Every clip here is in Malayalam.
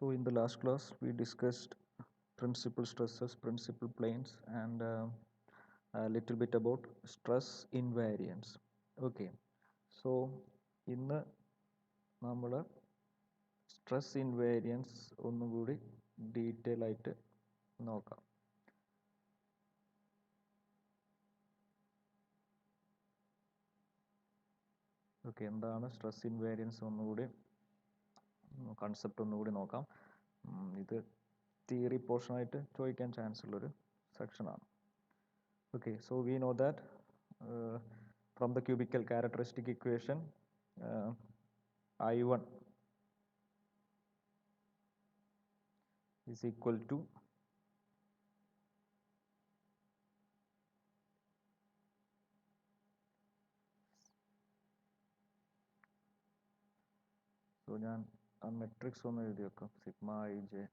So in the last class, we discussed principal stresses, principal planes, and a little bit about stress invariance. Okay, so ഇന്ന് നമ്മൾ സ്ട്രെസ് ഇൻവേരിയൻസ് ഒന്നും കൂടി ഡീറ്റെയിൽ ആയിട്ട് നോക്കാം. ഓക്കെ, എന്താണ് സ്ട്രെസ് ഇൻവേരിയൻസ് ഒന്നുകൂടി കൺസെപ്റ്റ് ഒന്നുകൂടി നോക്കാം. ഇത് തിയറി പോർഷനായിട്ട് ചോദിക്കാൻ ചാൻസ് ഉള്ളൊരു സെക്ഷനാണ്. Okay, so we know that from the cubical characteristic equation, I1 is equal to so ഞാൻ ആ മെട്രിക്സ് ഒന്ന് എഴുതി വെക്കാം. Sigma I J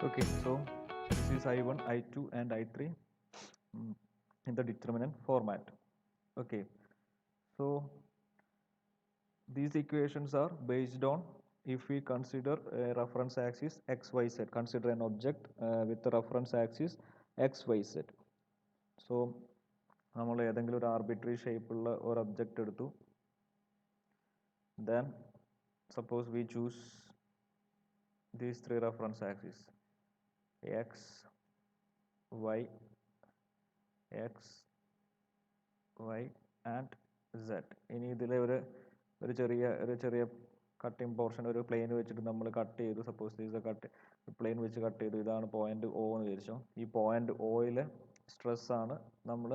Okay, so this is I1, I2 and I3 in the determinant format. Okay, so these equations are based on if we consider a reference axis xyz, consider an object with the reference axis xyz. So നമ്മൾ ഏതെങ്കിലും ഒരു ആർബിട്രറി ഷേപ്പുള്ള ഒരു ഒബ്ജക്റ്റ് എടുത്തു. Then suppose we choose these three reference axes x, y, x, y and z. ഇനി ഇതിലെ ഒരു ചെറിയ കട്ടിങ് പോർഷൻ ഒരു പ്ലെയിൻ വെച്ചിട്ട് നമ്മൾ കട്ട് ചെയ്തു. സപ്പോസ് ദീസ് കട്ട് പ്ലെയിൻ വെച്ച് കട്ട് ചെയ്തു. ഇതാണ് പോയിന്റ് ഒ എന്ന് വിചാരിച്ചോ. ഈ പോയിന്റ് ഒയിലെ സ്ട്രെസ് ആണ് നമ്മൾ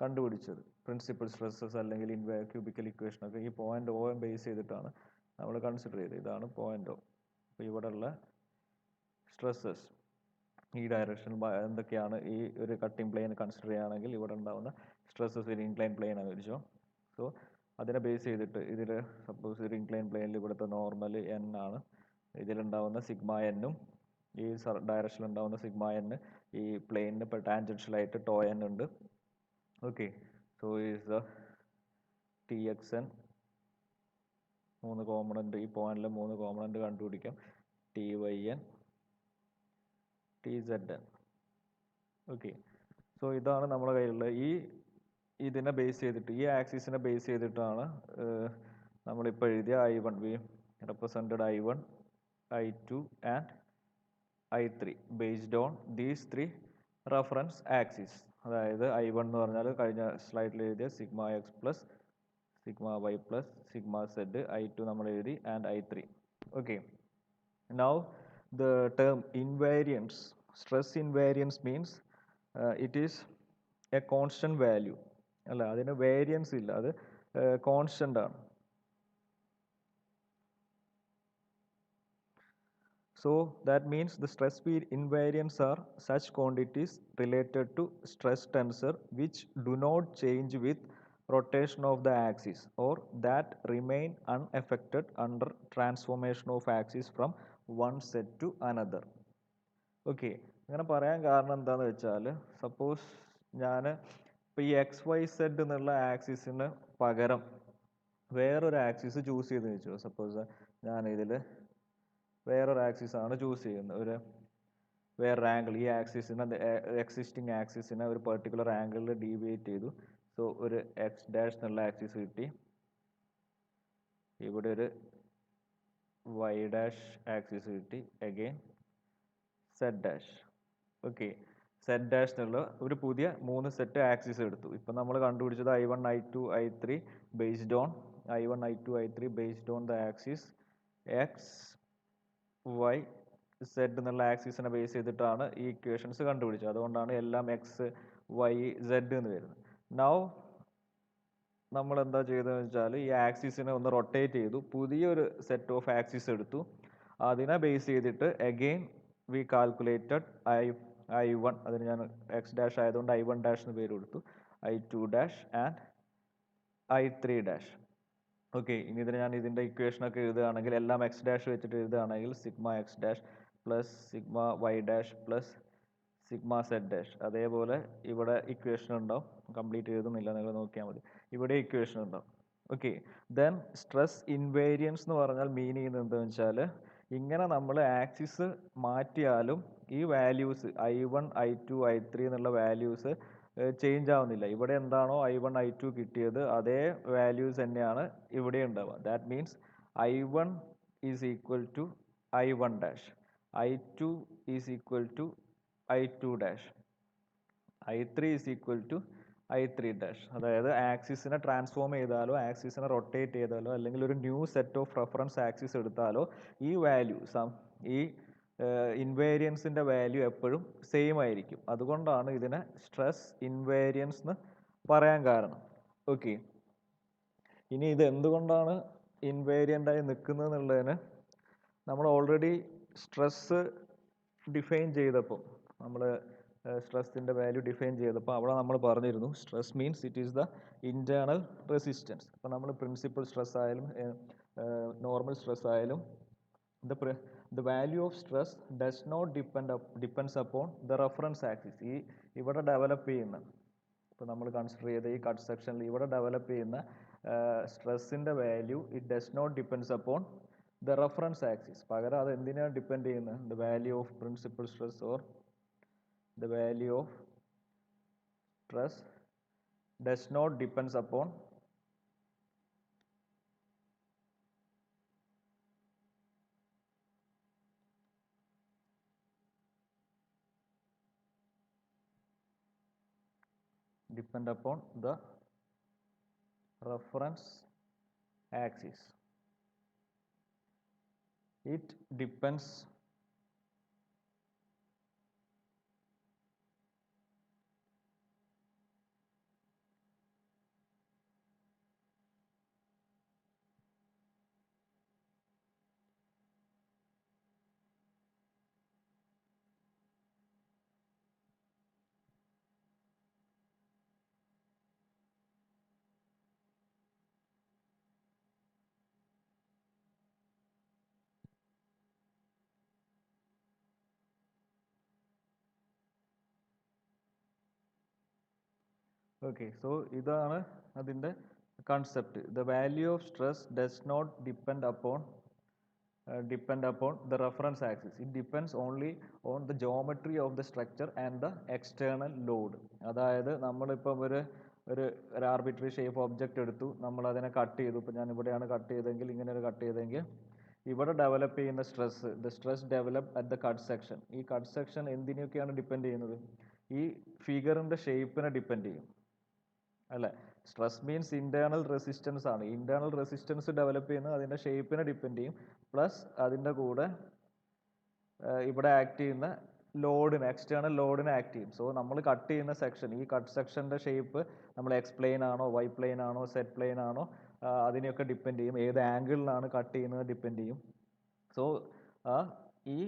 കണ്ടുപിടിച്ചത്. പ്രിൻസിപ്പൽ സ്ട്രെസ്സസ് അല്ലെങ്കിൽ ക്യൂബിക്കൽ ഇക്വേഷൻ ഒക്കെ ഈ പോയിന്റ് ഒ ബേസ് ചെയ്തിട്ടാണ് നമ്മൾ കൺസിഡർ ചെയ്തത്. ഇതാണ് പോയിന്റ് ഒ. അപ്പോൾ ഇവിടെയുള്ള സ്ട്രെസ്സസ് ഈ ഡയറക്ഷനിൽ എന്തൊക്കെയാണ് ഈ ഒരു കട്ടിംഗ് പ്ലെയിൻ കൺസിഡർ ചെയ്യുകയാണെങ്കിൽ ഇവിടെ ഉണ്ടാകുന്ന സ്ട്രെസ്സസ് ഒരു ഇൻക്ലൈൻ പ്ലെയിൻ എന്ന് വിളിച്ചോ. സോ അതിനെ ബേസ് ചെയ്തിട്ട് ഇതിൽ സപ്പോസ് ഒരു ഇൻക്ലൈൻ പ്ലെയിനിൽ ഇവിടുത്തെ നോർമൽ എൻ ആണ്. ഇതിലുണ്ടാവുന്ന സിഗ്മ എന്നും ഈ ഡയറക്ഷനിൽ ഉണ്ടാവുന്ന സിഗ്മ എൻ ഈ പ്ലെയിനിന് ഇപ്പോൾ ടാൻജൻഷ്യലായിട്ട് ടോ എൻ ഉണ്ട്. Okay, so is the T X N 3 component, ഈ പോയിന്റിൽ 3 കോമ്പണൻറ്റ് കണ്ടുപിടിക്കാം. T Y N, T Z N. Okay, so ഇതാണ് നമ്മുടെ കയ്യിലുള്ള ഇതിനെ ബേസ് ചെയ്തിട്ട് ഈ ആക്സിസിനെ ബേസ് ചെയ്തിട്ടാണ് നമ്മളിപ്പോൾ എഴുതിയ I1. We represented I1, I2 and I3 based on these 3 reference axis. അതായത് I1 എന്ന് പറഞ്ഞാൽ കഴിഞ്ഞ സ്ലൈഡിൽ എഴുതിയ sigma X plus sigma Y plus sigma Z. I2 നമ്മൾ എഴുതി and I3. Okay, now the term invariance, stress invariance means it is a constant value. അല്ല, അതിന് വേരിയൻസ് ഇല്ല, അത് കോൺസ്റ്റന്റ് ആണ്. So that means the stress field invariants are such quantities related to stress tensor which do not change with rotation of the axis or that remain unaffected under transformation of axis from one set to another. Okay, അങ്ങനെ പറയാൻ കാരണം എന്താണെന്ന് വെച്ചാൽ സപ്പോസ് ഞാൻ ഇപ്പോൾ ഈ എക്സ് വൈ സെഡ് എന്നുള്ള ആക്സിസിന് പകരം വേറൊരു ആക്സിസ് ചൂസ് ചെയ്തെന്ന് വെച്ചോ. സപ്പോസ് ഞാൻ ഇതിൽ വേറൊരു ആക്സിസ് ആണ് ചൂസ് ചെയ്യുന്നത്. വേറൊരു ആംഗിൾ ഈ ആക്സിസിനെ എക്സിസ്റ്റിംഗ് ആക്സിസിനെ ഒരു പെർട്ടിക്കുലർ ആംഗിളിൽ ഡീവിയേറ്റ് ചെയ്തു. സോ ഒരു എക്സ് ഡാഷ് എന്നുള്ള ആക്സിസ് കിട്ടി. ഇവിടെ ഒരു വൈ ഡാഷ് ആക്സിസ് കിട്ടി. Again Z dash. Okay, Z dash എന്നുള്ള ഒരു പുതിയ 3 സെറ്റ് ആക്സിസ് എടുത്തു. ഇപ്പം നമ്മൾ കണ്ടുപിടിച്ചത് I1, I2, I3 based on I1, I2, I3 based on the axis X Y Z എന്നുള്ള ആക്സിസിനെ ബേസ് ചെയ്തിട്ടാണ് ഈ ഇക്വേഷൻസ് കണ്ടുപിടിച്ചത്. അതുകൊണ്ടാണ് എല്ലാം എക്സ് വൈ സെഡ് എന്ന് വരുന്നത്. നൗ നമ്മൾ എന്താ ചെയ്തതെന്ന് വെച്ചാൽ ഈ ആക്സിസിനെ ഒന്ന് റൊട്ടേറ്റ് ചെയ്തു, പുതിയൊരു സെറ്റ് ഓഫ് ആക്സിസ് എടുത്തു. അതിനെ ബേസ് ചെയ്തിട്ട് അഗെയിൻ വി കാൽക്കുലേറ്റഡ് I1, അതിന് ഞാൻ എക്സ് ഡാഷ് ആയതുകൊണ്ട് I1 ഡാഷ് എന്ന് പേര് കൊടുത്തു, I2 dash and I3 dash. Okay, ഇനി ഇതിന് ഞാൻ ഇതിൻ്റെ ഇക്വേഷനൊക്കെ എഴുതുകയാണെങ്കിൽ എല്ലാം എക്സ് ഡാഷ് വെച്ചിട്ട് എഴുതുകയാണെങ്കിൽ sigma X dash plus sigma Y dash plus sigma Z dash. അതേപോലെ ഇവിടെ ഇക്വേഷൻ ഉണ്ടാവും, കംപ്ലീറ്റ് എഴുതുന്നില്ല, നിങ്ങൾ നോക്കിയാൽ മതി, ഇവിടെ ഇക്വേഷൻ ഉണ്ടാവും. ഓക്കെ, ദെൻ സ്ട്രെസ് ഇൻവേരിയൻസ് എന്ന് പറഞ്ഞാൽ മീൻ ചെയ്യുന്നത് എന്താണെന്ന് വെച്ചാൽ ഇങ്ങനെ നമ്മൾ ആക്സിസ് മാറ്റിയാലും ഈ വാല്യൂസ് I1 I2 I3 എന്നുള്ള വാല്യൂസ് ചേഞ്ച് ആവുന്നില്ല. ഇവിടെ എന്താണോ I1 I2 കിട്ടിയത് അതേ വാല്യൂസ് തന്നെയാണ് ഇവിടെ ഉണ്ടാവുക. That means I1 is equal to I1 dash, I2 is equal to I2 dash, I3 is equal to I3 dash. അതായത് ആക്സിസിനെ ട്രാൻസ്ഫോം ചെയ്താലോ ആക്സിസിനെ റൊട്ടേറ്റ് ചെയ്താലോ അല്ലെങ്കിൽ ഒരു new set of reference axis എടുത്താലോ ഈ വാല്യൂ ഈ ഇൻവേരിയൻസിൻ്റെ വാല്യൂ എപ്പോഴും സെയിം ആയിരിക്കും. അതുകൊണ്ടാണ് ഇതിനെ സ്ട്രെസ് ഇൻവേരിയൻസ് എന്ന് പറയാൻ കാരണം. ഓക്കെ, ഇനി ഇത് എന്തുകൊണ്ടാണ് ഇൻവേരിയൻ്റായി നിൽക്കുന്നത് എന്നുള്ളതിന് നമ്മൾ ഓൾറെഡി സ്ട്രെസ് ഡിഫൈൻ ചെയ്തപ്പോൾ നമ്മൾ സ്ട്രെസ്സിൻ്റെ വാല്യൂ ഡിഫൈൻ ചെയ്തപ്പോൾ അവിടെ നമ്മൾ പറഞ്ഞിരുന്നു stress means it is the internal resistance. അപ്പോൾ നമ്മൾ പ്രിൻസിപ്പൽ സ്ട്രെസ് ആയാലും നോർമൽ സ്ട്രെസ് ആയാലും the value of stress does not depends upon the reference axis. ഈ ഇവിടെ ഡെവലപ്പ് ചെയ്യുന്ന, ഇപ്പോൾ നമ്മൾ കൺസിഡർ ചെയ്ത ഈ കട്ട് സെക്ഷനിൽ ഇവിടെ ഡെവലപ്പ് ചെയ്യുന്ന സ്ട്രെസ്സിൻ്റെ value it does not depends upon the reference axis. പകരം അത് എന്തിനാണ് ഡിപ്പെൻഡ് ചെയ്യുന്നത്? The value of principal stress or the value of stress does not depends upon the reference axis. It depends okay, so ഇതാണ് അതിൻ്റെ concept. The value of stress does not depend upon the reference axis. It depends only on the geometry of the structure and the external load. അതായത് നമ്മളിപ്പം ഒരു ആർബിട്രറി ഷേപ്പ് ഒബ്ജക്റ്റ് എടുത്തു, നമ്മൾ അതിനെ കട്ട് ചെയ്തു. ഇപ്പോൾ ഞാൻ ഇവിടെയാണ് കട്ട് ചെയ്തെങ്കിൽ, ഇങ്ങനെ ഒരു കട്ട് ചെയ്തെങ്കിൽ ഇവിടെ ഡെവലപ്പ് ചെയ്യുന്ന stress, the stress develop at the cut section. ഈ കട്ട് സെക്ഷൻ എന്തിനൊക്കെയാണ് ഡിപ്പെൻഡ് ചെയ്യുന്നത്? ഈ ഫിഗറിൻ്റെ ഷേപ്പിനെ ഡിപ്പെൻഡ് ചെയ്യും അല്ലേ? സ്ട്രെസ് മീൻസ് ഇൻറ്റേർണൽ റെസിസ്റ്റൻസ് ആണ്. ഇൻറ്റേർണൽ റെസിസ്റ്റൻസ് ഡെവലപ്പ് ചെയ്യുന്നത് അതിൻ്റെ ഷേപ്പിനെ ഡിപ്പെൻഡ് ചെയ്യും, പ്ലസ് അതിൻ്റെ കൂടെ ഇവിടെ ആക്ട് ചെയ്യുന്ന ലോഡിന്, എക്സ്റ്റേണൽ ലോഡിന് ആക്ട് ചെയ്യും. സോ നമ്മൾ കട്ട് ചെയ്യുന്ന സെക്ഷൻ, ഈ കട്ട് സെക്ഷൻ്റെ ഷേപ്പ് നമ്മൾ എക്സ് പ്ലെയിൻ ആണോ വൈ പ്ലെയിൻ ആണോ സെറ്റ് പ്ലെയിൻ ആണോ അതിനെയൊക്കെ ഡിപ്പെൻഡ് ചെയ്യും. ഏത് ആംഗിളിലാണ് കട്ട് ചെയ്യുന്നത് ഡിപ്പെൻഡ് ചെയ്യും. സോ ഈ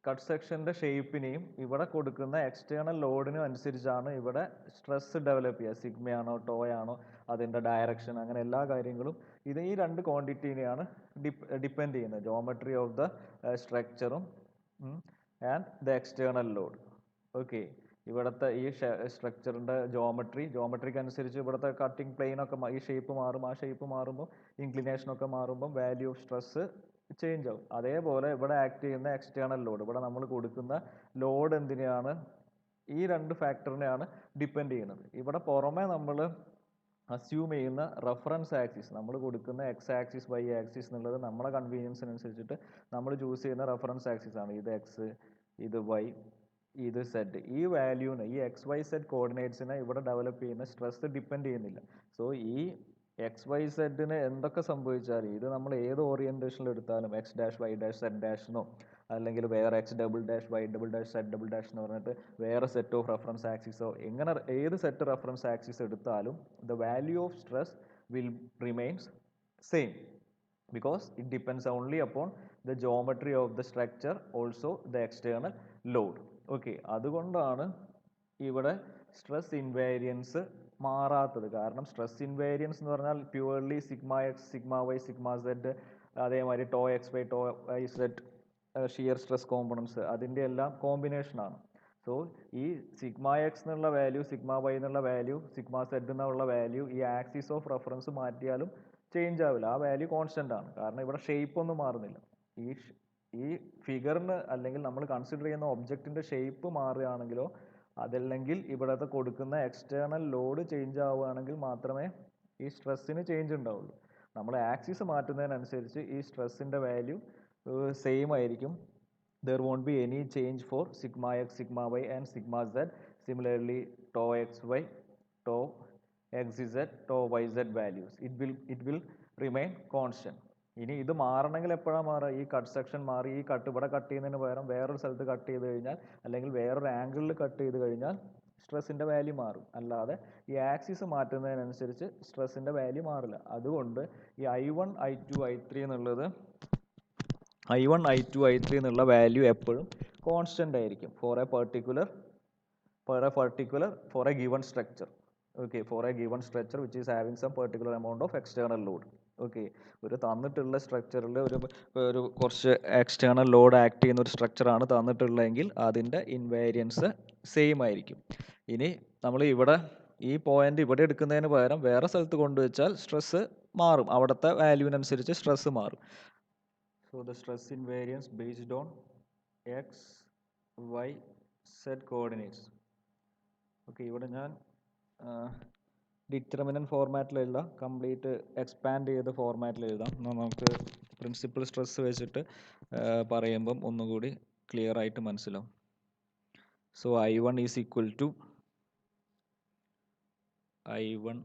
കട്ട് സെക്ഷൻ്റെ ഷേപ്പിനെയും ഇവിടെ കൊടുക്കുന്ന എക്സ്റ്റേണൽ ലോഡിനും അനുസരിച്ചാണ് ഇവിടെ സ്ട്രെസ് ഡെവലപ്പ് ചെയ്യുക. സിഗ്മയാണോ ടോയാണോ അതിൻ്റെ ഡയറക്ഷൻ, അങ്ങനെ എല്ലാ കാര്യങ്ങളും ഇത് ഈ രണ്ട് ക്വാണ്ടിറ്റീനെയാണ് ഡിപ്പെൻഡ് ചെയ്യുന്നത്. ജോമെട്രി ഓഫ് ദ സ്ട്രക്ചറും and the external load. Okay, ഇവിടുത്തെ ഈ സ്ട്രക്ചറിൻ്റെ ജോമെട്രിക്ക് അനുസരിച്ച് ഇവിടുത്തെ കട്ടിങ് പ്ലെയിനൊക്കെ ഈ ഷേപ്പ് മാറും. ആ ഷേപ്പ് മാറുമ്പോൾ ഇൻക്ലിനേഷനൊക്കെ മാറുമ്പം വാല്യൂ ഓഫ് സ്ട്രെസ് ചേഞ്ച് ആവും. അതേപോലെ ഇവിടെ ആക്ട് ചെയ്യുന്ന എക്സ്റ്റേണൽ ലോഡ്, ഇവിടെ നമ്മൾ കൊടുക്കുന്ന ലോഡ് എന്തിനെയാണ്? ഈ രണ്ട് ഫാക്ടറിനെയാണ് ഡിപ്പെൻഡ് ചെയ്യുന്നത്. ഇവിടെ പുറമെ നമ്മൾ അസ്യൂം ചെയ്യുന്ന റെഫറൻസ് ആക്സിസ്, നമ്മൾ കൊടുക്കുന്ന എക്സ് ആക്സിസ് വൈ ആക്സിസ് എന്നുള്ളത് നമ്മളെ കൺവീനിയൻസിനനുസരിച്ചിട്ട് നമ്മൾ ചൂസ് ചെയ്യുന്ന റെഫറൻസ് ആക്സിസ് ആണ്. ഇത് എക്സ്, ഇത് വൈ, ഇത് സെഡ്. ഈ വാല്യൂന്, ഈ എക്സ് വൈ സെഡ് കോർഡിനേറ്റ്സിനെ ഇവിടെ ഡെവലപ്പ് ചെയ്യുന്ന സ്ട്രെസ് ഡിപ്പെൻഡ് ചെയ്യുന്നില്ല. സോ ഈ എക്സ് വൈ സെഡിന് എന്തൊക്കെ സംഭവിച്ചാലും, ഇത് നമ്മൾ ഏത് ഓറിയൻറ്റേഷനിൽ എടുത്താലും X dash Y dash Z ഡാഷെന്നോ അല്ലെങ്കിൽ വേറെ X double dash Y double dash Z double dash എന്ന് പറഞ്ഞിട്ട് വേറെ സെറ്റ് ഓഫ് റെഫറൻസ് ആക്സിസോ, എങ്ങനെ ഏത് സെറ്റ് റെഫറൻസ് ആക്സിസ് എടുത്താലും the value of stress will remains same because it depends only upon the geometry of the structure, also the external load. Okay, അതുകൊണ്ടാണ് ഇവിടെ സ്ട്രെസ് ഇൻവേരിയൻസ് മാറാത്തത്. കാരണം സ്ട്രെസ് ഇൻവേരിയൻസ് എന്ന് പറഞ്ഞാൽ purely sigma X, sigma Y, sigma Z, അതേമാതിരി tau X Y, tau Y Z shear stress components, അതിൻ്റെ എല്ലാം കോമ്പിനേഷനാണ്. സോ ഈ സിഗ്മ എക്സ് എന്നുള്ള വാല്യൂ, സിഗ്മ വൈ എന്നുള്ള വാല്യൂ, സിഗ്മ സെഡ് എന്നുള്ള വാല്യൂ ഈ ആക്സിസ് ഓഫ് റെഫറൻസ് മാറ്റിയാലും ചേഞ്ച് ആവില്ല. ആ വാല്യൂ കോൺസ്റ്റൻ്റ് ആണ്. കാരണം ഇവിടെ ഷേപ്പ് ഒന്നും മാറുന്നില്ല. ഈ ഫിഗറിന് അല്ലെങ്കിൽ നമ്മൾ കൺസിഡർ ചെയ്യുന്ന ഒബ്ജക്റ്റിൻ്റെ ഷേപ്പ് മാറുകയാണെങ്കിലോ അതല്ലെങ്കിൽ ഇവിടുത്തെ കൊടുക്കുന്ന എക്സ്റ്റേണൽ ലോഡ് ചേഞ്ച് ആവുകയാണെങ്കിൽ മാത്രമേ ഈ സ്ട്രെസ്സിന് ചേഞ്ച് ഉണ്ടാവുള്ളൂ. നമ്മൾ ആക്സിസ് മാറ്റുന്നതിനനുസരിച്ച് ഈ സ്ട്രെസ്സിൻ്റെ വാല്യൂ സെയിം ആയിരിക്കും. There won't be any change for sigma x, sigma y and sigma z. Similarly, tau xy, tau xz, tau yz values. It will remain constant. ഇനി ഇത് മാറണമെങ്കിൽ എപ്പോഴാണ് മാറുക? ഈ കട്ട് സെക്ഷൻ മാറി, ഈ കട്ട് ഇവിടെ കട്ട് ചെയ്യുന്നതിന് പകരം വേറൊരു സ്ഥലത്ത് കട്ട് ചെയ്ത് കഴിഞ്ഞാൽ അല്ലെങ്കിൽ വേറൊരു ആംഗിളിൽ കട്ട് ചെയ്ത് കഴിഞ്ഞാൽ സ്ട്രെസ്സിൻ്റെ വാല്യൂ മാറും. അല്ലാതെ ഈ ആക്സിസ് മാറ്റുന്നതിനനുസരിച്ച് സ്ട്രെസ്സിൻ്റെ വാല്യൂ മാറില്ല. അതുകൊണ്ട് ഈ I1, I2, I3 എന്നുള്ളത് I1, I2, I3 എന്നുള്ള വാല്യൂ എപ്പോഴും കോൺസ്റ്റൻ്റ് ആയിരിക്കും for a given structure. Okay, for a given structure which is having some particular amount of external load. Okay, ഒരു തന്നിട്ടുള്ള സ്ട്രക്ചറിൽ ഒരു കുറച്ച് എക്സ്റ്റേണൽ ലോഡ് ആക്ട് ചെയ്യുന്ന ഒരു സ്ട്രക്ചറാണ് തന്നിട്ടുള്ളതെങ്കിൽ അതിൻ്റെ ഇൻവേരിയൻസ് സെയിം ആയിരിക്കും. ഇനി നമ്മൾ ഇവിടെ ഈ പോയിന്റ് ഇവിടെ എടുക്കുന്നതിന് പകരം വേറെ സ്ഥലത്ത് കൊണ്ടുവച്ചാൽ സ്ട്രെസ് മാറും. അവിടുത്തെ വാല്യൂവിനനുസരിച്ച് സ്ട്രെസ് മാറും. So the stress invariance based on x, y, z coordinates. Okay, ഇവിടെ ഞാൻ ഡിറ്റർമിനൻറ്റ് ഫോർമാറ്റിൽ എഴുതാം, കംപ്ലീറ്റ് എക്സ്പാൻഡ് ചെയ്ത ഫോർമാറ്റിൽ എഴുതാം. നമുക്ക് പ്രിൻസിപ്പൽ സ്ട്രെസ് വെച്ചിട്ട് പറയുമ്പം ഒന്നുകൂടി ക്ലിയർ ആയിട്ട് മനസ്സിലാവും. So I1 is equal to I1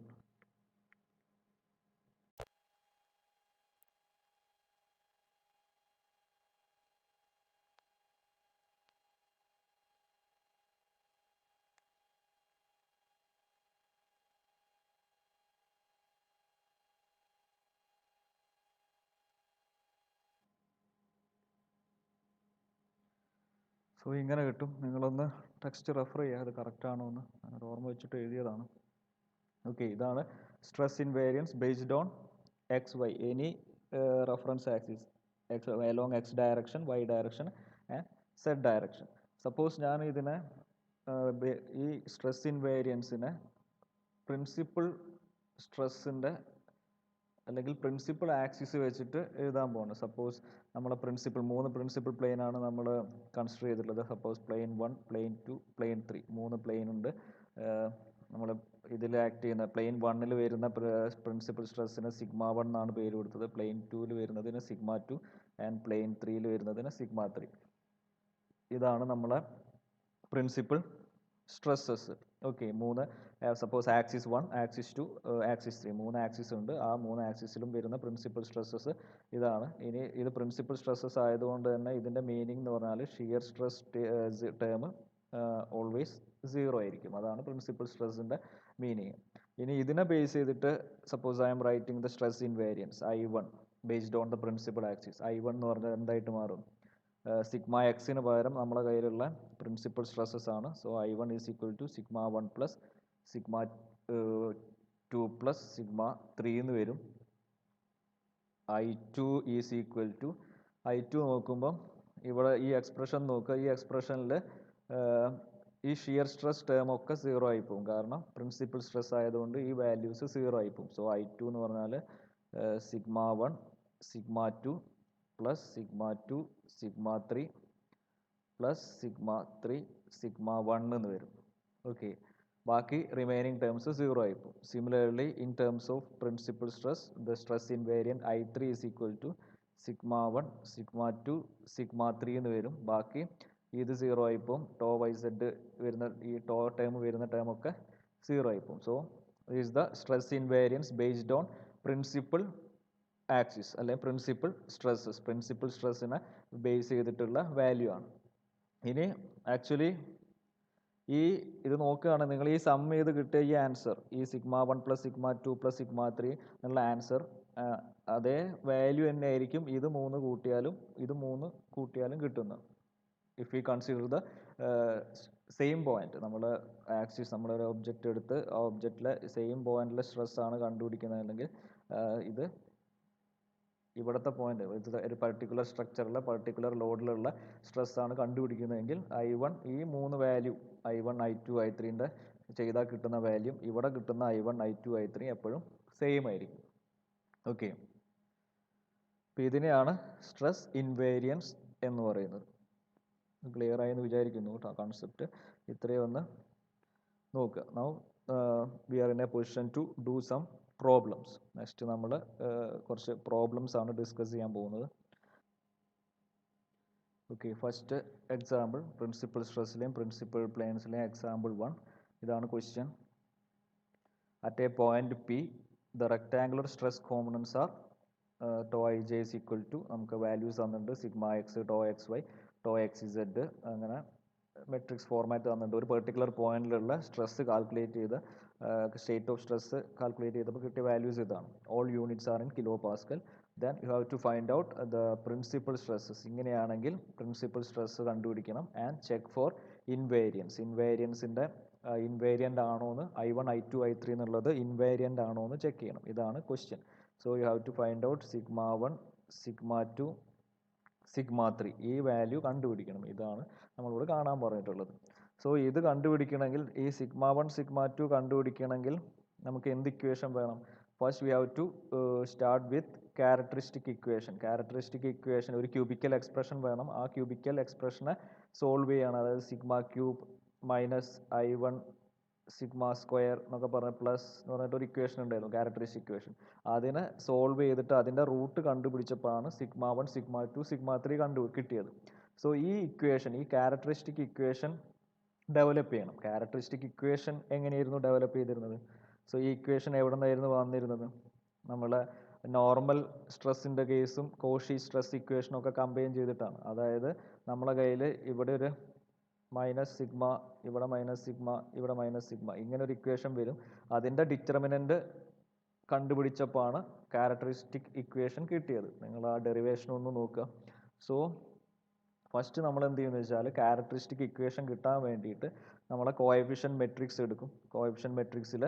so ഇങ്ങനെ കിട്ടും. നിങ്ങളൊന്ന് ടെക്സ്റ്റ് റെഫർ ചെയ്യുക, അത് കറക്റ്റ് ആണോ എന്ന്. അത് ഓർമ്മ വെച്ചിട്ട് എഴുതിയതാണ്. ഓക്കെ, ഇതാണ് stress invariance based on X Y, any reference axis X along X direction, Y direction and Z direction. Suppose ഞാൻ ഇതിനെ ഈ സ്ട്രെസ് ഇൻവേരിയൻസിനെ പ്രിൻസിപ്പിൾ സ്ട്രെസ്സിൻ്റെ അല്ലെങ്കിൽ പ്രിൻസിപ്പിൾ ആക്സിസ് വെച്ചിട്ട് എഴുതാൻ പോകുന്നത്. സപ്പോസ് നമ്മളെ മൂന്ന് പ്രിൻസിപ്പിൾ പ്ലെയിൻ ആണ് നമ്മൾ കൺസിഡർ ചെയ്തിട്ടുള്ളത്. Suppose plane 1, plane 2, plane 3, 3 plane ഉണ്ട്. നമ്മൾ ഇതിൽ ആക്ട് ചെയ്യുന്ന പ്ലെയിൻ 1-ൽ വരുന്ന പ്രിൻസിപ്പൽ സ്ട്രെസ്സിന് സിഗ്മ 1 എന്നാണ് പേര് കൊടുത്തത്. പ്ലെയിൻ 2-ൽ വരുന്നതിന് സിഗ്മ 2 ആൻഡ് പ്ലെയിൻ 3-ൽ വരുന്നതിന് സിഗ്മ 3. ഇതാണ് നമ്മളെ പ്രിൻസിപ്പൽ സ്ട്രെസ്സസ്. ഓക്കെ, മൂന്ന് suppose axis 1, axis 2, axis 3, 3 axis ഉണ്ട്. ആ 3 ആക്സിസിലും വരുന്ന പ്രിൻസിപ്പൽ സ്ട്രെസ്സസ് ഇതാണ്. ഇനി ഇത് പ്രിൻസിപ്പൽ സ്ട്രെസ്സസ് ആയതുകൊണ്ട് തന്നെ ഇതിൻ്റെ മീനിങ് എന്ന് പറഞ്ഞാൽ ഷിയർ സ്ട്രെസ് ടേം ഓൾവേസ് 0 ആയിരിക്കും. അതാണ് പ്രിൻസിപ്പൽ സ്ട്രെസ്സിൻ്റെ മീനിങ്. ഇനി ഇതിനെ ബേസ് ചെയ്തിട്ട് suppose I M writing the stress invariance I1 based on the principal axis. I1 എന്ന് പറഞ്ഞാൽ എന്തായിട്ട് മാറും? സിഗ്മ എക്സിന് പകരം നമ്മുടെ കയ്യിലുള്ള പ്രിൻസിപ്പൽ സ്ട്രെസ്സസ് ആണ്. So I1 is equal to sigma 1 plus sigma 2 plus sigma 3 എന്ന് വരും. I2 is equal to I2 നോക്കുമ്പം ഇവിടെ ഈ എക്സ്പ്രഷൻ നോക്കുക. ഈ എക്സ്പ്രഷനിൽ ഈ ഷിയർ സ്ട്രെസ് ടേം ഒക്കെ 0 ആയി പോകും. കാരണം പ്രിൻസിപ്പൽ സ്ട്രെസ് ആയതുകൊണ്ട് ഈ വാല്യൂസ് 0 ആയി പോകും. സോ I2 എന്ന് പറഞ്ഞാൽ sigma 1 sigma 2 plus sigma 2 sigma 3 plus sigma 3 sigma 1 എന്ന് വരും. ഓക്കെ, ബാക്കി റിമൈനിങ് ടേംസ് 0 ആയി പോകും. Similarly in terms of principal stress the stress invariant I3 is equal to sigma 1 sigma 2 sigma 3 എന്ന് വരും. ബാക്കി ഇത് 0 ആയി പോകും. ടോ വൈ സെഡ് വരുന്ന ഈ ടോ ടേം വരുന്ന ടേമൊക്കെ 0 ആയി പോകും. So is the stress invariance based on principal axis അല്ലെങ്കിൽ പ്രിൻസിപ്പൽ സ്ട്രെസ്സസ്. പ്രിൻസിപ്പൽ സ്ട്രെസ്സിനെ ബേസ് ചെയ്തിട്ടുള്ള വാല്യൂ ആണ്. ഇനി ആക്ച്വലി ഇത് നോക്കുകയാണെങ്കിൽ നിങ്ങൾ ഈ സം ചെയ്ത് കിട്ടിയ ഈ ആൻസർ, ഈ sigma 1 plus sigma 2 plus sigma 3 എന്നുള്ള ആൻസർ അതേ വാല്യൂ തന്നെ ആയിരിക്കും ഇത് 3 കൂട്ടിയാലും കിട്ടുന്നത്. If you consider the same point നമ്മൾ ആക്സിസ് നമ്മളൊരു ഒബ്ജക്റ്റ് എടുത്ത് ആ ഒബ്ജക്റ്റിലെ സെയിം പോയിന്റിലെ സ്ട്രെസ്സാണ് കണ്ടുപിടിക്കുന്നതെങ്കിൽ ഇത് ഇവിടുത്തെ പോയിന്റ് ഒരു പർട്ടിക്കുലർ സ്ട്രക്ചറിലെ പർട്ടിക്കുലർ ലോഡിലുള്ള സ്ട്രെസ്സാണ് കണ്ടുപിടിക്കുന്നതെങ്കിൽ I1 ഈ 3 വാല്യൂ I1 I2 I3ൻ്റെ ചെയ്താൽ കിട്ടുന്ന വാല്യൂ ഇവിടെ കിട്ടുന്ന I1 I2 I3 എപ്പോഴും സെയിം ആയിരിക്കും. ഓക്കെ, അപ്പോൾ ഇതിനെയാണ് സ്ട്രെസ് ഇൻവേരിയൻസ് എന്ന് പറയുന്നത്. ക്ലിയർ ആയെന്ന് വിചാരിക്കുന്നു കേട്ടോ കൺസെപ്റ്റ്. ഇത്രയും ഒന്ന് നോക്കുക. Now we are in a position to do some problems. Next നമ്മൾ കുറച്ച് പ്രോബ്ലംസ് ആണ് ഡിസ്കസ് ചെയ്യാൻ പോകുന്നത്. ഓക്കെ, ഫസ്റ്റ് എക്സാമ്പിൾ പ്രിൻസിപ്പൽ സ്ട്രെസ്സിലെയും പ്രിൻസിപ്പൽ പ്ലെയിൻസിലെയും എക്സാമ്പിൾ 1. ഇതാണ് question. At a point P the rectangular stress components are tau ij is equal to നമുക്ക് വാല്യൂസ് തന്നിട്ടുണ്ട് sigma X tau X Y tau X Z അങ്ങനെ മെട്രിക്സ് ഫോർമാറ്റ് തന്നിട്ടുണ്ട്. ഒരു പെർട്ടിക്കുലർ പോയിന്റിലുള്ള സ്ട്രെസ് കാൽക്കുലേറ്റ് ചെയ്ത് സ്റ്റേറ്റ് ഓഫ് സ്ട്രെസ് കാൽക്കുലേറ്റ് ചെയ്തപ്പോൾ കിട്ടിയ വാല്യൂസ് ഇതാണ്. All units are in kilo pascal. Then you have to find out the principal stresses. ഇങ്ങനെയാണെങ്കിൽ പ്രിൻസിപ്പൽ സ്ട്രെസ് കണ്ടുപിടിക്കണം. And check for invariants. ഇൻവേരിയൻസിൻ്റെ ഇൻവേരിയൻ്റ് ആണോ എന്ന് I1 I2 I3 എന്നുള്ളത് ഇൻവേരിയൻ്റ് ആണോ എന്ന് ചെക്ക് ചെയ്യണം. ഇതാണ് question. So you have to find out sigma 1 sigma 2 sigma 3 ഈ വാല്യൂ കണ്ടുപിടിക്കണം. ഇതാണ് നമ്മളോട് കാണാൻ പറഞ്ഞിട്ടുള്ളത്. സോ ഇത് കണ്ടുപിടിക്കണമെങ്കിൽ ഈ സിഗ്മ 1 സിഗ്മ 2 കണ്ടുപിടിക്കണമെങ്കിൽ നമുക്ക് എന്ത് ഇക്വേഷൻ വേണം? First we have to start with characteristic equation. Characteristic equation ഒരു ക്യൂബിക്കൽ എക്സ്പ്രഷൻ വേണം. ആ ക്യൂബിക്കൽ എക്സ്പ്രഷനെ സോൾവ് ചെയ്യണം. അതായത് sigma cube minus I1 sigma square എന്നൊക്കെ പറഞ്ഞ പ്ലസ് എന്ന് പറഞ്ഞിട്ട് ഒരു ഇക്വേഷൻ ഉണ്ടായിരുന്നു, ക്യാരക്ടറിസ്റ്റിക് ഇക്വേഷൻ. അതിനെ സോൾവ് ചെയ്തിട്ട് അതിൻ്റെ റൂട്ട് കണ്ടുപിടിച്ചപ്പോഴാണ് സിഗ്മ 1 സിഗ്മ 2 സിഗ്മ 3 കിട്ടിയത്. സോ ഈ ഇക്വേഷൻ, ഈ ക്യാരക്ടറിസ്റ്റിക് ഇക്വേഷൻ ഡെവലപ്പ് ചെയ്യണം. ക്യാരക്ടറിസ്റ്റിക് ഇക്വേഷൻ എങ്ങനെയായിരുന്നു ഡെവലപ്പ് ചെയ്തിരുന്നത്? സോ ഈ ഇക്വേഷൻ എവിടെ നിന്നായിരുന്നു വന്നിരുന്നത്? നമ്മളെ നോർമൽ സ്ട്രെസ്സിൻ്റെ കേസും കോഷി സ്ട്രെസ് ഇക്വേഷനും ഒക്കെ കമ്പൈൻ ചെയ്തിട്ടാണ്. അതായത് നമ്മളെ കയ്യിൽ ഇവിടെ ഒരു മൈനസ് സിഗ്മ, ഇവിടെ മൈനസ് സിഗ്മ, ഇവിടെ മൈനസ് സിഗ്മ, ഇങ്ങനെ ഒരു ഇക്വേഷൻ വരും. അതിൻ്റെ ഡിറ്റർമിനൻ്റ് കണ്ടുപിടിച്ചപ്പോഴാണ് ക്യാരക്ടറിസ്റ്റിക് ഇക്വേഷൻ കിട്ടിയത്. നിങ്ങൾ ആ ഡെറിവേഷൻ ഒന്ന് നോക്കുക. സോ ഫസ്റ്റ് നമ്മൾ എന്ത് ചെയ്യുന്നത് വെച്ചാൽ ക്യാരക്ടറിസ്റ്റിക് ഇക്വേഷൻ കിട്ടാൻ വേണ്ടിയിട്ട് നമ്മളെ കോഎഫിഷ്യൻ മെട്രിക്സ് എടുക്കും. കോഎഫിഷ്യൻ മെട്രിക്സിൽ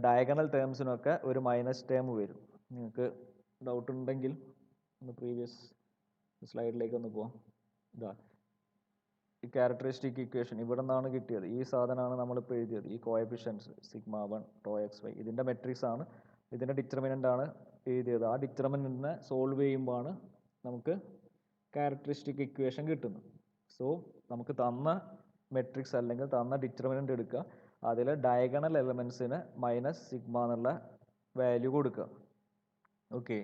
ഡയഗണൽ ടേംസിനൊക്കെ ഒരു മൈനസ് ടേം വരും. നിങ്ങൾക്ക് ഡൗട്ട് ഉണ്ടെങ്കിൽ ഒന്ന് പ്രീവിയസ് സ്ലൈഡിലേക്ക് ഒന്ന് പോകാം. ഇതാ ഈ ക്യാരക്ടറിസ്റ്റിക് ഇക്വേഷൻ ഇവിടെ നിന്നാണ് കിട്ടിയത്. ഈ സാധനമാണ് നമ്മളിപ്പോൾ എഴുതിയത്. ഈ coefficients sigma 1 tau X Y ഇതിൻ്റെ മെട്രിക്സ് ആണ്, ഇതിൻ്റെ ഡിറ്റർമിനൻ്റ് ആണ് എഴുതിയത്. ആ ഡിറ്റർമിനൻറ്റിനെ സോൾവ് ചെയ്യുമ്പോഴാണ് നമുക്ക് ക്യാരക്ടറിസ്റ്റിക് ഇക്വേഷൻ കിട്ടുന്നത്. സോ നമുക്ക് തന്ന മെട്രിക്സ് അല്ലെങ്കിൽ തന്ന ഡിറ്റർമിനൻ്റ് എടുക്കുക, അതിൽ ഡയഗണൽ എലമെൻസിന് മൈനസ് സിഗ്മ എന്നുള്ള വാല്യൂ കൊടുക്കുക. ഓക്കെ,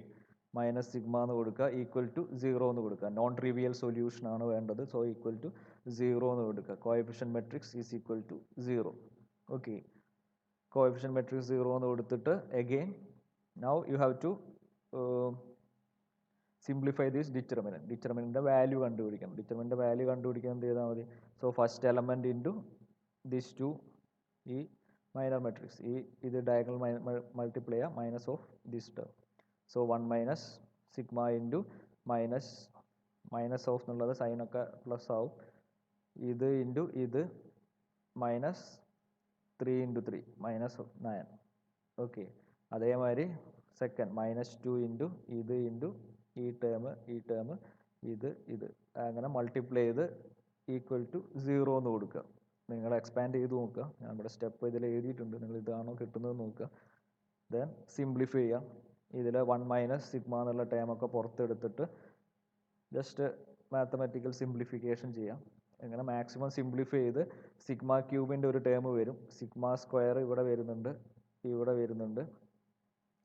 മൈനസ് സിഗ്മ എന്ന് കൊടുക്കുക, ഈക്വൽ ടു 0 എന്ന് കൊടുക്കുക. നോൺ ട്രിവിയൽ സൊല്യൂഷൻ ആണ് വേണ്ടത്. സോ ഈക്വൽ ടു 0 എന്ന് കൊടുക്കുക. Coefficient matrix is equal to 0. Okay, coefficient matrix 0 എന്ന് കൊടുത്തിട്ട് again now you have to simplify this determinant. ഡിറ്റർമിനൻ്റെ വാല്യൂ കണ്ടുപിടിക്കണം. ഡിറ്റർമിനൻ്റെ വാല്യൂ കണ്ടുപിടിക്കാൻ എന്ത് ചെയ്താൽ മതി? So first element into this two, ഈ മൈനർ മെട്രിക്സ്, ഇത് ഡയഗണൽ മൾട്ടിപ്ലൈ ചെയ്യുക minus of this term. So 1 minus sigma into minus of എന്നുള്ളത് സൈനൊക്കെ പ്ലസ് ആവും. ഇത് ഇൻറ്റു ഇത് മൈനസ് 3 ഇൻറ്റു 3 മൈനസ് 9. ഓക്കെ, അതേമാതിരി സെക്കൻഡ് മൈനസ് 2 ഇൻറ്റു ഇത് ഇൻറ്റു ഈ ടേം ഇത് അങ്ങനെ മൾട്ടിപ്ലൈ ചെയ്ത് ഈക്വൽ ടു 0 എന്ന് കൊടുക്കുക. നിങ്ങൾ എക്സ്പാൻഡ് ചെയ്ത് നോക്കുക. ഞാൻ ഇവിടെ സ്റ്റെപ്പ് ഇതിൽ എഴുതിയിട്ടുണ്ട്, നിങ്ങൾ ഇതാണോ കിട്ടുന്നത് നോക്കുക. ദെൻ സിംപ്ലിഫൈ ചെയ്യാം. ഇതിൽ 1 മൈനസ് സിഗ്മ എന്നുള്ള ടേമൊക്കെ പുറത്തെടുത്തിട്ട് ജസ്റ്റ് മാത്തമാറ്റിക്കൽ സിംപ്ലിഫിക്കേഷൻ ചെയ്യാം. അങ്ങനെ മാക്സിമം സിംപ്ലിഫൈ ചെയ്ത് സിഗ്മ ക്യൂബിൻ്റെ ഒരു ടേം വരും. സിഗ്മ സ്ക്വയർ ഇവിടെ വരുന്നുണ്ട്.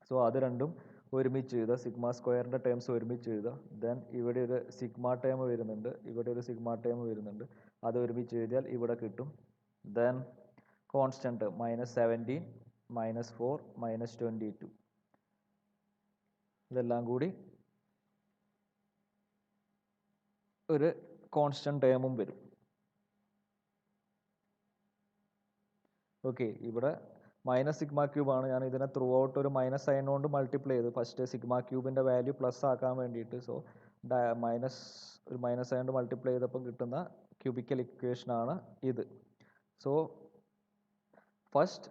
സോ അത് രണ്ടും ഒരുമിച്ച് എഴുതുക. സിഗ്മ സ്ക്വയറിൻ്റെ ടേംസ് ഒരുമിച്ച് എഴുതുക. ദെൻ ഇവിടെ ഒരു സിഗ്മ ടേം വരുന്നുണ്ട്, ഇവിടെ ഒരു സിഗ്മ ടേം വരുന്നുണ്ട്. അത് ഒരുമിച്ച് എഴുതിയാൽ ഇവിടെ കിട്ടും. ദെൻ കോൺസ്റ്റൻറ്റ് ടേം -17 -4 -22 ഇതെല്ലാം കൂടി ഒരു കോൺസ്റ്റൻറ്റ് ടേമും വരും. ഓക്കെ, ഇവിടെ മൈനസ് സിഗ്മ ക്യൂബാണ്. ഞാൻ ഇതിനെ ത്രൂ ഔട്ട് ഒരു മൈനസ് സൈൻ കൊണ്ട് മൾട്ടിപ്ലൈ ചെയ്തു. ഫസ്റ്റ് സിഗ്മ ക്യൂബിൻ്റെ വാല്യൂ പ്ലസ് ആക്കാൻ വേണ്ടിയിട്ട്. സോ ഒരു മൈനസ് സൈൻ കൊണ്ട് മൾട്ടിപ്ലൈ ചെയ്തപ്പോൾ കിട്ടുന്ന cubical equation ആണ് ഇത്. So first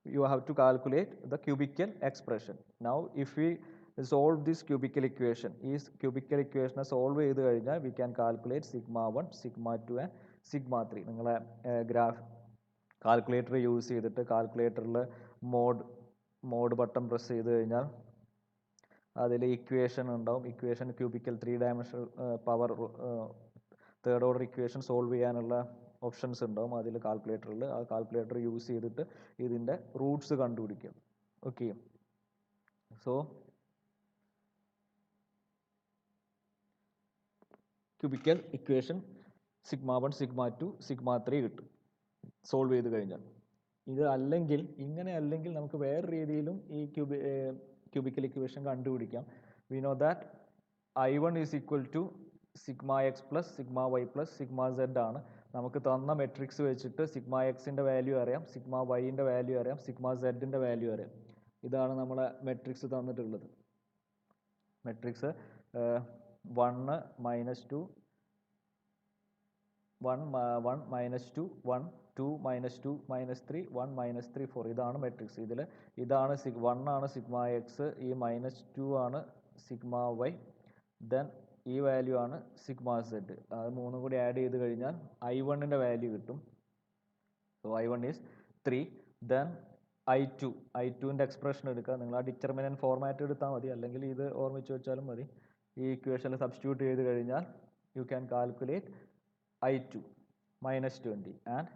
you have to calculate the cubical expression. Now if we solve this cubical equation, is cubical equation solve ചെയ്ത് കഴിഞ്ഞാൽ we can calculate sigma 1, sigma 2 and sigma 3. നിങ്ങളെ ഗ്രാഫ് കാൽക്കുലേറ്റർ യൂസ് ചെയ്തിട്ട് കാൽക്കുലേറ്ററിൽ മോഡ് ബട്ടൺ പ്രസ് ചെയ്ത് കഴിഞ്ഞാൽ അതിൽ ഇക്വേഷൻ ഉണ്ടാവും. Equation cubical 3 dimensional power third order equation solve ചെയ്യാനുള്ള ഓപ്ഷൻസ് ഉണ്ടാവും അതിൽ കാൽക്കുലേറ്ററിൽ. ആ കാൽക്കുലേറ്റർ യൂസ് ചെയ്തിട്ട് ഇതിൻ്റെ റൂട്ട്സ് കണ്ടുപിടിക്കാം. Okay, so cubical equation sigma 1, sigma 2, sigma 3 കിട്ടും സോൾവ് ചെയ്ത് കഴിഞ്ഞാൽ. ഇത് അല്ലെങ്കിൽ ഇങ്ങനെ അല്ലെങ്കിൽ നമുക്ക് വേറെ രീതിയിലും ഈ ക്യൂബിക്കൽ ഇക്വേഷൻ കണ്ടുപിടിക്കാം. We know that I1 is equal to sigma X plus sigma Y plus sigma Z ആണ്. നമുക്ക് തന്ന മെട്രിക്സ് വെച്ചിട്ട് സിഗ്മ എക്സിൻ്റെ വാല്യൂ അറിയാം, സിഗ്മ വൈൻ്റെ വാല്യൂ അറിയാം, സിഗ്മ സെഡിൻ്റെ വാല്യൂ അറിയാം. ഇതാണ് നമ്മളെ മെട്രിക്സ് തന്നിട്ടുള്ളത്. Matrix 1 minus 2 1 minus 2 1 2 minus 2 minus 3 1 minus 3 4 ഇതാണ് മെട്രിക്സ്. ഇതിൽ ഇതാണ് 1 ആണ് സിഗ്മ എക്സ്, ഈ മൈനസ് 2 ആണ് സിഗ്മ വൈ, ദെൻ ഈ വാല്യൂ ആണ് സിഗ്മ സെഡ്. അത് മൂന്നും കൂടി ആഡ് ചെയ്ത് കഴിഞ്ഞാൽ I1ൻ്റെ വാല്യൂ കിട്ടും. So I1 is 3. ദെൻ I2ൻ്റെ എക്സ്പ്രഷൻ എടുക്കുക. നിങ്ങൾ ആ ഡിറ്റർമിനൻറ്റ് ഫോർമാറ്റ് എടുത്താൽ മതി, അല്ലെങ്കിൽ ഇത് ഓർമ്മിച്ച് വെച്ചാലും മതി. ഈ ഇക്വേഷനിൽ സബ്സ്റ്റിറ്റ്യൂട്ട് ചെയ്ത് കഴിഞ്ഞാൽ you can calculate I2 minus 20 and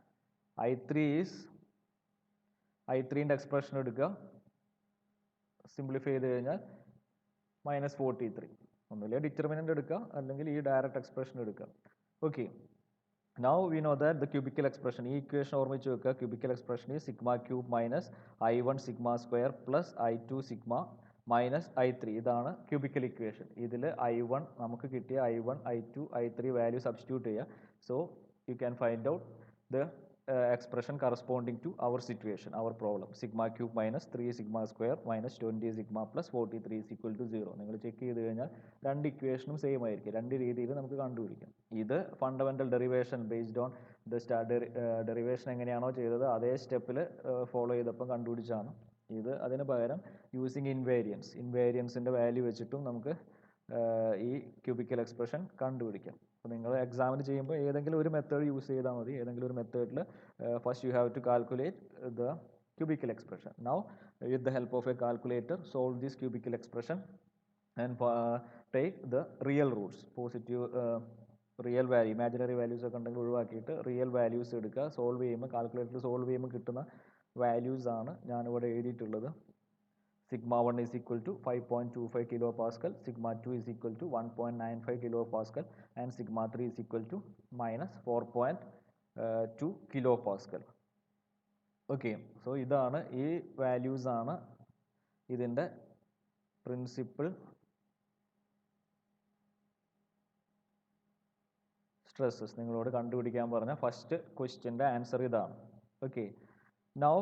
I3ൻ്റെ എക്സ്പ്രഷൻ എടുക്കുക. സിംപ്ലിഫൈ ചെയ്ത് കഴിഞ്ഞാൽ -43. ഒന്നുമില്ല ഡിറ്റർമിനൻ്റ് എടുക്കുക, അല്ലെങ്കിൽ ഈ ഡയറക്റ്റ് എക്സ്പ്രഷൻ എടുക്കുക. Okay, now we know that the cubical expression, ഈ ഇക്വേഷൻ ഓർമ്മിച്ച് വെക്കുക. ക്യൂബിക്കൽ എക്സ്പ്രഷൻ ഈ sigma cube minus I1 sigma square plus I2 sigma minus I3. ഇതാണ് ക്യൂബിക്കൽ ഇക്വേഷൻ. ഇതിൽ I1 നമുക്ക് കിട്ടിയ I1, I2, I3 value substitute ചെയ്യുക. So you can find out the expression corresponding to our situation, our problem. Sigma cube minus 3 sigma square minus 20 sigma plus 43 is equal to 0. നിങ്ങൾ ചെക്ക് ചെയ്ത് കഴിഞ്ഞാൽ രണ്ട് ഇക്വേഷനും സെയിം ആയിരിക്കും. രണ്ട് രീതിയിൽ നമുക്ക് കണ്ടുപിടിക്കാം. ഇത് fundamental derivation based on the derivation എങ്ങനെയാണോ ചെയ്തത് അതേ സ്റ്റെപ്പിൽ ഫോളോ ചെയ്തപ്പം കണ്ടുപിടിച്ചാണ്. ഇത് അതിന് പകരം യൂസിങ് ഇൻവേരിയൻസിൻ്റെ വാല്യൂ വെച്ചിട്ടും നമുക്ക് ഈ ക്യൂബിക്കൽ എക്സ്പ്രഷൻ കണ്ടുപിടിക്കാം. അപ്പോൾ നിങ്ങൾ എക്സാമിന് ചെയ്യുമ്പോൾ ഏതെങ്കിലും ഒരു മെത്തേഡ് യൂസ് ചെയ്താൽ മതി. ഏതെങ്കിലും ഒരു മെത്തേഡിൽ first you have to calculate the cubical expression. Now with the help of a calculator solve this cubical expression and take the real roots. Positive real value, imaginary values ഒക്കെ ഉണ്ടെങ്കിൽ ഒഴിവാക്കിയിട്ട് റിയൽ വാല്യൂസ് എടുക്കുക. സോൾവ് ചെയ്യുമ്പോൾ കാൽക്കുലേറ്റർ സോൾവ് ചെയ്യുമ്പോൾ കിട്ടുന്ന വാല്യൂസ് ആണ് ഞാനിവിടെ എഴുതിയിട്ടുള്ളത്. Sigma 1 is equal to 5.25 kilopascal, sigma 2 is equal to 1.95 kilopascal and sigma 3 is equal to minus 4.2 kilopascal. Okay, so ഇതാണ് ഈ വാല്യൂസ് ആണ് ഇതിൻ്റെ പ്രിൻസിപ്പൽ സ്ട്രെസ്സസ്. നിങ്ങളോട് കണ്ടുപിടിക്കാൻ പറഞ്ഞ ഫസ്റ്റ് ക്വസ്റ്റ്യൻ്റെ ആൻസർ ഇതാണ്. Okay, now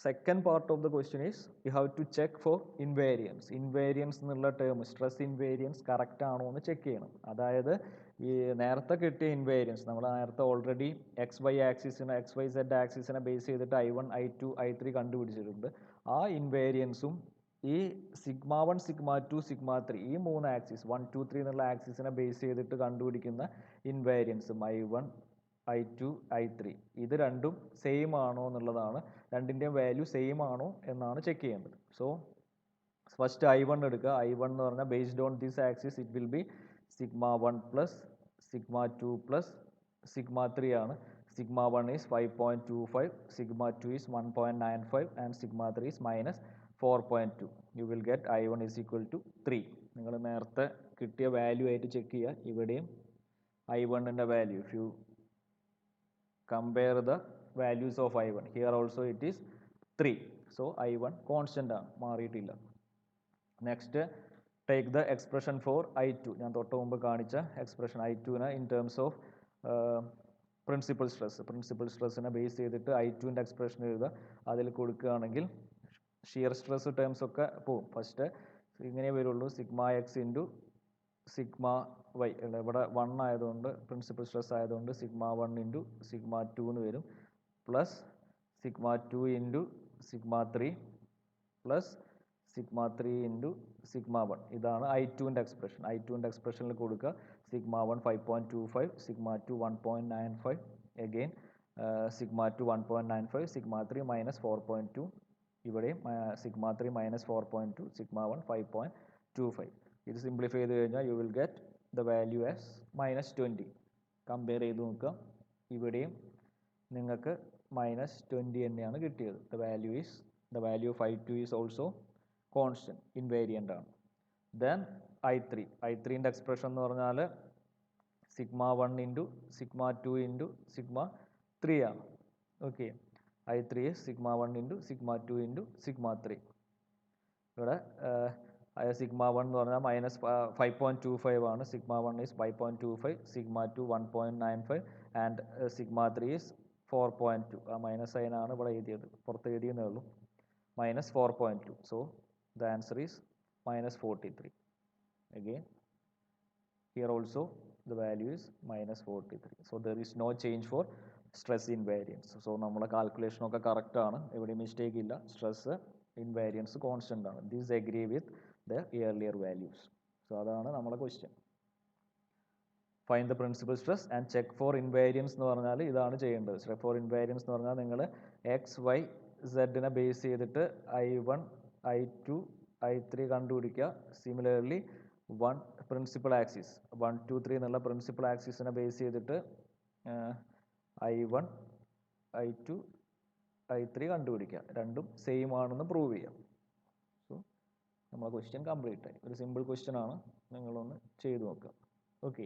second part of the question is you have to check for invariance. Invariance എന്നുള്ള ടേം സ്ട്രെസ് ഇൻവേരിയൻസ് കറക്റ്റ് ആണോ എന്ന് ചെക്ക് ചെയ്യണം. അതായത് ഈ നേരത്തെ കിട്ടിയ ഇൻവേരിയൻസ് നമ്മൾ നേരത്തെ ഓൾറെഡി XY Z ആക്സിസിനെ ബേസ് ചെയ്തിട്ട് I1, I2, I3 കണ്ടുപിടിച്ചിട്ടുണ്ട്. ആ ഇൻവേരിയൻസും ഈ സിഗ്മ 1, സിഗ്മ 2, സിഗ്മ 3 ഈ മൂന്ന് ആക്സിസ് 1, 2, 3 എന്നുള്ള ആക്സിസിനെ ബേസ് ചെയ്തിട്ട് കണ്ടുപിടിക്കുന്ന ഇൻവേരിയൻസും I1, I2, I3 ഇത് രണ്ടും സെയിം ആണോ എന്നുള്ളതാണ്. രണ്ടിൻ്റെയും വാല്യൂ സെയിം ആണോ എന്നാണ് ചെക്ക് ചെയ്യേണ്ടത്. സോ ഫസ്റ്റ് I1 എടുക്കുക. I1 എന്ന് പറഞ്ഞാൽ based on this axis it will be sigma 1 plus sigma 2 plus sigma 3 ആണ്. Sigma 1 is 5.25, sigma 2 is 1.95 and sigma 3 is minus 4.2. You will get I1 is equal to 3. നിങ്ങൾ നേരത്തെ കിട്ടിയ വാല്യൂ ആയിട്ട് ചെക്ക് ചെയ്യുക. ഇവിടെയും I1ൻ്റെ value if you compare the values of I1, here also it is 3. So I1 constant ആണ്, മാറിയിട്ടില്ല. Next take the expression for I2. ഞാൻ തൊട്ട് മുമ്പ് കാണിച്ച എക്സ്പ്രഷൻ I2ന് ഇൻ ടേംസ് ഓഫ് പ്രിൻസിപ്പൽ സ്ട്രെസ്സിനെ ബേസ് ചെയ്തിട്ട് I2ൻ്റെ എക്സ്പ്രഷൻ എഴുതുക. അതിൽ കൊടുക്കുകയാണെങ്കിൽ ഷിയർ സ്ട്രെസ് ടേംസ് ഒക്കെ പോവും. ഫസ്റ്റ് ഇങ്ങനെ വരുള്ളൂ, sigma X into sigma Y ഇവിടെ 1 ആയതുകൊണ്ട് പ്രിൻസിപ്പൽ സ്ട്രെസ് ആയതുകൊണ്ട് സിഗ്മ 1 ഇൻറ്റു സിഗ്മ 2 എന്ന് വരും, plus sigma 2 into sigma 3 plus sigma 3 into sigma 1. ഇതാണ് I2ൻ്റെ എക്സ്പ്രഷൻ. I2ൻ്റെ എക്സ്പ്രഷനിൽ കൊടുക്കുക sigma 1 5.25, sigma 2 1.95, again sigma 2 1.95, sigma 3 minus 4.2, ഇവിടെയും സിഗ്മ 3 മൈനസ് 4.2, സിഗ്മ 1 5.25. ഇത് സിംപ്ലിഫൈ ചെയ്ത് കഴിഞ്ഞാൽ U will get the value as -20. Compare ചെയ്ത് നോക്കുക, ഇവിടെയും നിങ്ങൾക്ക് -20 തന്നെയാണ് കിട്ടിയത്. The value of I2 is also constant, invariant ആണ്. ദെൻ I3ൻ്റെ എക്സ്പ്രഷൻ എന്ന് പറഞ്ഞാൽ sigma 1 into sigma 2 into sigma 3 ആണ്. Okay, I3 is sigma 1 into sigma 2 into sigma 3. ഇവിടെ സിഗ്മ 1 എന്ന് പറഞ്ഞാൽ -5.25 ആണ്. Sigma 1 is 5.25, sigma 2 1.95 and sigma 3 is 4.2. ആ മൈനസ് സൈനാണ് ഇവിടെ എഴുതിയത്, പുറത്ത് എഴുതിയെന്നേ ഉള്ളൂ. -4.2. So the answer is -43. Again, here also the value is -43. So there is no change for stress invariance. So നമ്മുടെ കാൽക്കുലേഷൻ ഒക്കെ കറക്റ്റ് ആണ്, എവിടെയും മിസ്റ്റേക്ക് ഇല്ല. സ്ട്രെസ് ഇൻവാരിയൻസ് കോൺസ്റ്റൻ്റ് ആണ്. These agree with the earlier values. So അതാണ് നമ്മുടെ question. Find the principal stress and check for invariants എന്ന് പറഞ്ഞാൽ ഇതാണ് ചെയ്യേണ്ടത്. ചെക്ക് ഫോർ ഇൻവാരിയൻസ് എന്ന് പറഞ്ഞാൽ നിങ്ങൾ എക്സ് വൈ സെഡിനെ ബേസ് ചെയ്തിട്ട് I1 I2 I3 കണ്ടുപിടിക്കുക. സിമിലർലി പ്രിൻസിപ്പൽ ആക്സിസ് 1 2 3 എന്നുള്ള പ്രിൻസിപ്പൽ ആക്സിസിനെ ബേസ് ചെയ്തിട്ട് I1 I2 I3 കണ്ടുപിടിക്കുക. രണ്ടും സെയിം ആണെന്ന് പ്രൂവ് ചെയ്യാം. സോ നമ്മളെ ക്വസ്റ്റ്യൻ കംപ്ലീറ്റ് ആയി. ഒരു സിമ്പിൾ ക്വസ്റ്റ്യൻ ആണ്, നിങ്ങളൊന്ന് ചെയ്തു നോക്കുക. ഓക്കെ.